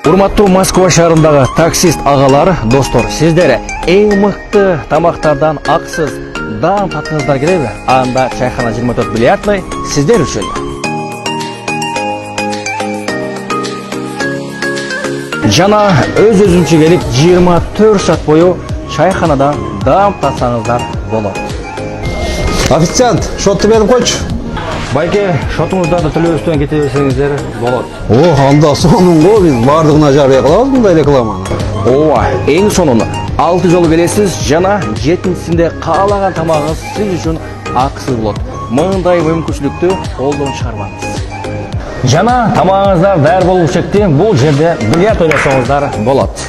Урматтуу Москва шаарындагы таксист агалар, достор, сиздер эң мыкты тамактардан аксыз даам таткыңыздар келеби? Анда чайхана 24 бильярдный сиздер үчүн. Жана өз-өзүнчө келип 24 саат бою чайханада даам татсаңыздар болот. Официант, шотты берип койчу. Байке, шотуңуздарды төлөбөстөн кете берсеңиздер болот. Анда сонун го, биз бардыгына жарыя кылабыз мындай рекламаны. Ооба, эң сонун 6 жолу келесиз жана 7-синде каалаган тамагыңыз сиз үчүн акысыз болот. Мындай мүмкүнчүлүктү колдон чыгарбаңыз. Жана тамагыңыздар даяр болуп чыкты, бул жерде бильярд ойносоңуздар болот.